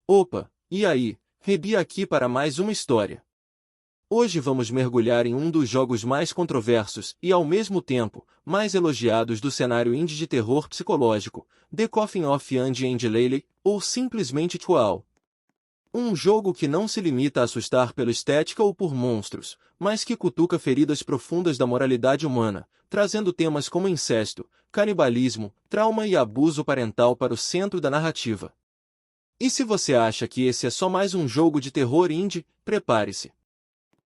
Opa, e aí, Rebi aqui para mais uma história. Hoje vamos mergulhar em um dos jogos mais controversos e, ao mesmo tempo, mais elogiados do cenário indie de terror psicológico, The Coffin of Andy and Laylee, ou simplesmente Twal. Um jogo que não se limita a assustar pela estética ou por monstros, mas que cutuca feridas profundas da moralidade humana, trazendo temas como incesto, canibalismo, trauma e abuso parental para o centro da narrativa. E se você acha que esse é só mais um jogo de terror indie, prepare-se.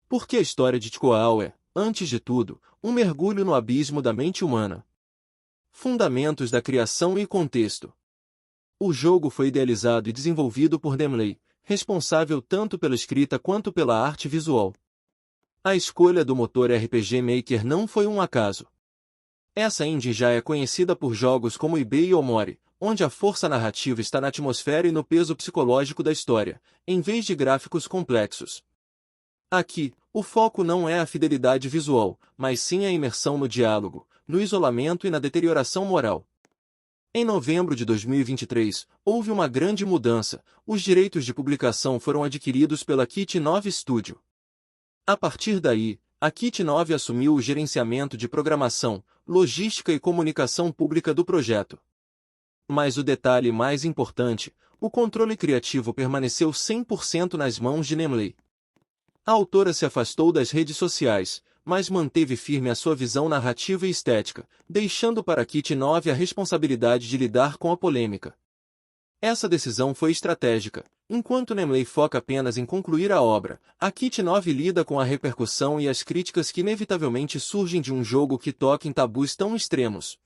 Porque a história de Tkoal é, antes de tudo, um mergulho no abismo da mente humana. Fundamentos da criação e contexto. O jogo foi idealizado e desenvolvido por Demley, responsável tanto pela escrita quanto pela arte visual. A escolha do motor RPG Maker não foi um acaso. Essa engine já é conhecida por jogos como eBay e Omori, onde a força narrativa está na atmosfera e no peso psicológico da história, em vez de gráficos complexos. Aqui, o foco não é a fidelidade visual, mas sim a imersão no diálogo, no isolamento e na deterioração moral. Em novembro de 2023, houve uma grande mudança. Os direitos de publicação foram adquiridos pela Kit 9 Studio. A partir daí, a Kit 9 assumiu o gerenciamento de programação, logística e comunicação pública do projeto. Mas o detalhe mais importante, o controle criativo permaneceu 100% nas mãos de Nemley. A autora se afastou das redes sociais, mas manteve firme a sua visão narrativa e estética, deixando para Kit 9 a responsabilidade de lidar com a polêmica. Essa decisão foi estratégica. Enquanto Nemley foca apenas em concluir a obra, a Kit 9 lida com a repercussão e as críticas que inevitavelmente surgem de um jogo que toca em tabus tão extremos.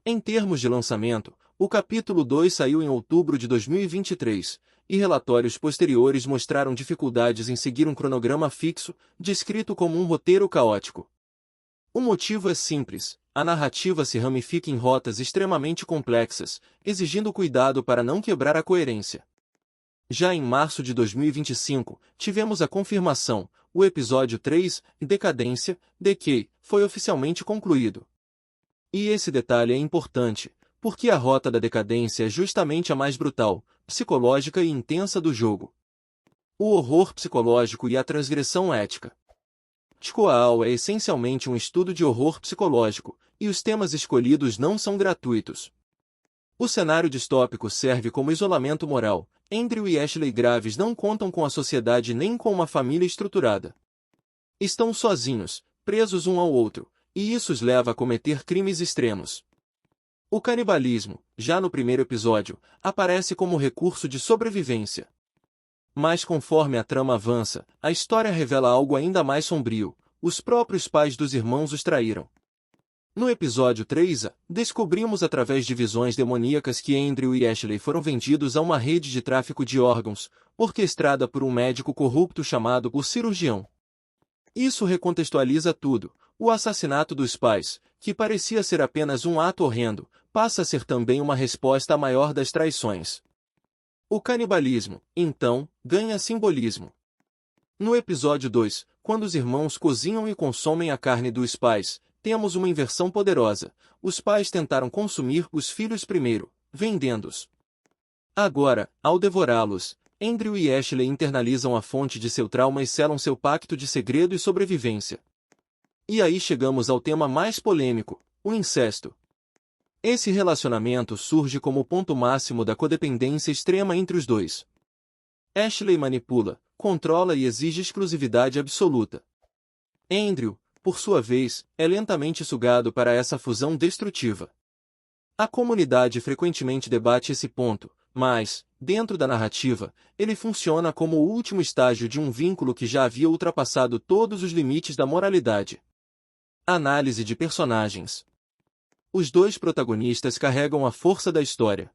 Em termos de lançamento, o capítulo 2 saiu em outubro de 2023, e relatórios posteriores mostraram dificuldades em seguir um cronograma fixo, descrito como um roteiro caótico. O motivo é simples: a narrativa se ramifica em rotas extremamente complexas, exigindo cuidado para não quebrar a coerência. Já em março de 2025, tivemos a confirmação: o episódio 3, Decadência, Decay, foi oficialmente concluído. E esse detalhe é importante, porque a rota da decadência é justamente a mais brutal, psicológica e intensa do jogo. O horror psicológico e a transgressão ética. Tkoal é essencialmente um estudo de horror psicológico, e os temas escolhidos não são gratuitos. O cenário distópico serve como isolamento moral. Andrew e Ashley Graves não contam com a sociedade nem com uma família estruturada. Estão sozinhos, presos um ao outro, e isso os leva a cometer crimes extremos. O canibalismo, já no primeiro episódio, aparece como recurso de sobrevivência. Mas conforme a trama avança, a história revela algo ainda mais sombrio: os próprios pais dos irmãos os traíram. No episódio 3, descobrimos através de visões demoníacas que Andrew e Ashley foram vendidos a uma rede de tráfico de órgãos, orquestrada por um médico corrupto chamado o Cirurgião. Isso recontextualiza tudo. O assassinato dos pais, que parecia ser apenas um ato horrendo, passa a ser também uma resposta à maior das traições. O canibalismo, então, ganha simbolismo. No episódio 2, quando os irmãos cozinham e consomem a carne dos pais, temos uma inversão poderosa. Os pais tentaram consumir os filhos primeiro, vendendo-os. Agora, ao devorá-los, Andrew e Ashley internalizam a fonte de seu trauma e selam seu pacto de segredo e sobrevivência. E aí chegamos ao tema mais polêmico: o incesto. Esse relacionamento surge como o ponto máximo da codependência extrema entre os dois. Ashley manipula, controla e exige exclusividade absoluta. Andrew, por sua vez, é lentamente sugado para essa fusão destrutiva. A comunidade frequentemente debate esse ponto, mas, dentro da narrativa, ele funciona como o último estágio de um vínculo que já havia ultrapassado todos os limites da moralidade. Análise de personagens. Os dois protagonistas carregam a força da história.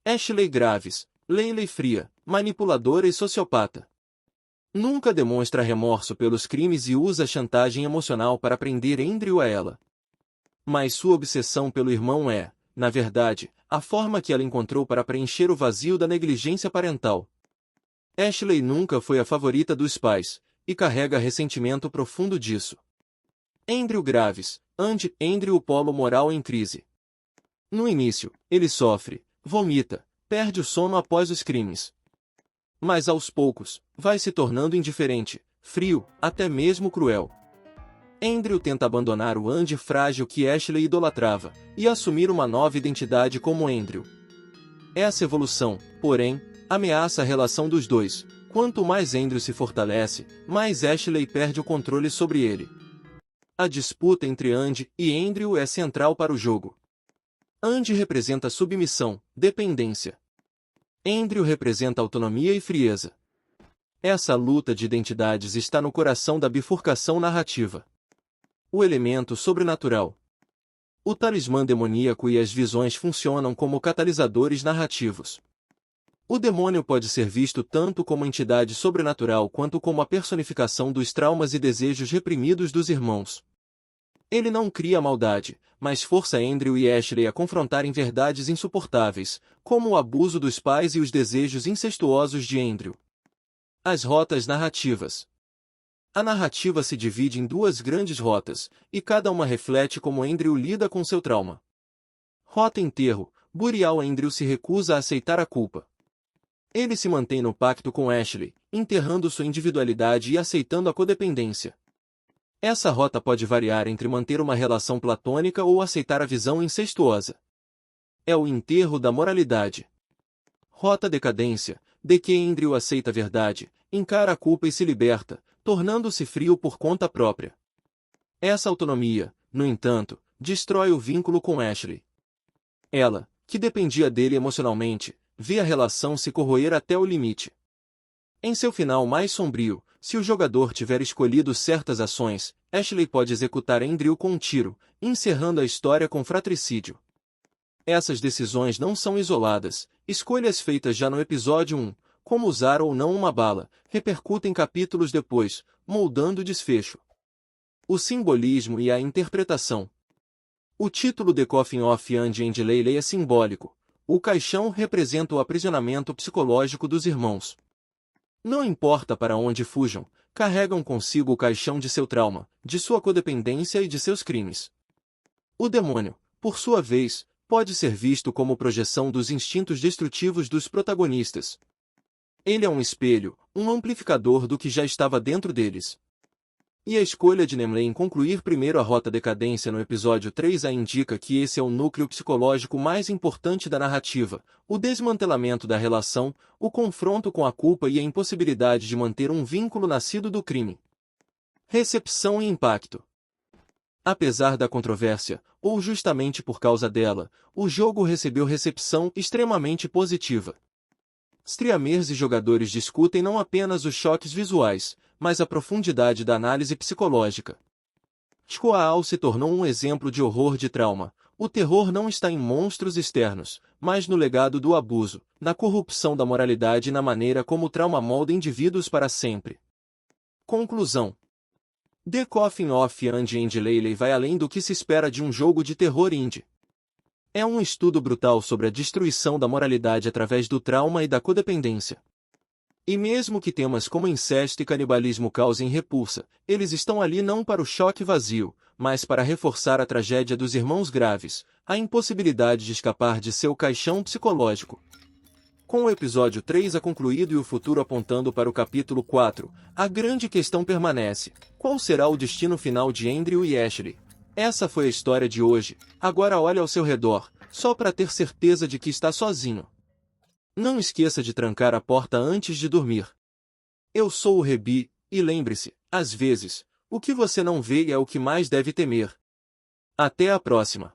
Ashley Graves, Laylee fria, manipuladora e sociopata. Nunca demonstra remorso pelos crimes e usa chantagem emocional para prender Andrew a ela. Mas sua obsessão pelo irmão é, na verdade, a forma que ela encontrou para preencher o vazio da negligência parental. Ashley nunca foi a favorita dos pais, e carrega ressentimento profundo disso. Andrew Graves, Andrew o polo moral em crise. No início, ele sofre, vomita, perde o sono após os crimes. Mas aos poucos, vai se tornando indiferente, frio, até mesmo cruel. Andrew tenta abandonar o Andy frágil que Ashley idolatrava, e assumir uma nova identidade como Andrew. Essa evolução, porém, ameaça a relação dos dois. Quanto mais Andrew se fortalece, mais Ashley perde o controle sobre ele. A disputa entre Andy e Andrew é central para o jogo. Andy representa submissão, dependência. Andrew representa autonomia e frieza. Essa luta de identidades está no coração da bifurcação narrativa. O elemento sobrenatural. O talismã demoníaco e as visões funcionam como catalisadores narrativos. O demônio pode ser visto tanto como entidade sobrenatural quanto como a personificação dos traumas e desejos reprimidos dos irmãos. Ele não cria maldade, mas força Andrew e Ashley a confrontarem verdades insuportáveis, como o abuso dos pais e os desejos incestuosos de Andrew. As rotas narrativas. A narrativa se divide em duas grandes rotas, e cada uma reflete como Andrew lida com seu trauma. Rota enterro. Burial. Andrew se recusa a aceitar a culpa. Ele se mantém no pacto com Ashley, enterrando sua individualidade e aceitando a codependência. Essa rota pode variar entre manter uma relação platônica ou aceitar a visão incestuosa. É o enterro da moralidade. Rota decadência, de que Andrew aceita a verdade, encara a culpa e se liberta, tornando-se frio por conta própria. Essa autonomia, no entanto, destrói o vínculo com Ashley. Ela, que dependia dele emocionalmente, vê a relação se corroer até o limite. Em seu final mais sombrio, se o jogador tiver escolhido certas ações, Ashley pode executar Andrew com um tiro, encerrando a história com fratricídio. Essas decisões não são isoladas, escolhas feitas já no episódio 1, como usar ou não uma bala, repercutem capítulos depois, moldando o desfecho. O simbolismo e a interpretação. O título The Coffin of Andy and Leyley é simbólico. O caixão representa o aprisionamento psicológico dos irmãos. Não importa para onde fujam, carregam consigo o caixão de seu trauma, de sua codependência e de seus crimes. O demônio, por sua vez, pode ser visto como projeção dos instintos destrutivos dos protagonistas. Ele é um espelho, um amplificador do que já estava dentro deles. E a escolha de Nemley em concluir primeiro a rota decadência no episódio 3 a indica que esse é o núcleo psicológico mais importante da narrativa, o desmantelamento da relação, o confronto com a culpa e a impossibilidade de manter um vínculo nascido do crime. Recepção e impacto. Apesar da controvérsia, ou justamente por causa dela, o jogo recebeu recepção extremamente positiva. Streamers e jogadores discutem não apenas os choques visuais, mas a profundidade da análise psicológica. Squall se tornou um exemplo de horror de trauma. O terror não está em monstros externos, mas no legado do abuso, na corrupção da moralidade e na maneira como o trauma molda indivíduos para sempre. Conclusão. The Coffin of Andy and Leyley vai além do que se espera de um jogo de terror indie. É um estudo brutal sobre a destruição da moralidade através do trauma e da codependência. E mesmo que temas como incesto e canibalismo causem repulsa, eles estão ali não para o choque vazio, mas para reforçar a tragédia dos irmãos graves, a impossibilidade de escapar de seu caixão psicológico. Com o episódio 3 a concluído e o futuro apontando para o capítulo 4, a grande questão permanece: qual será o destino final de Andrew e Ashley? Essa foi a história de hoje, agora olhe ao seu redor, só para ter certeza de que está sozinho. Não esqueça de trancar a porta antes de dormir. Eu sou o Rebi, e lembre-se, às vezes, o que você não vê é o que mais deve temer. Até a próxima!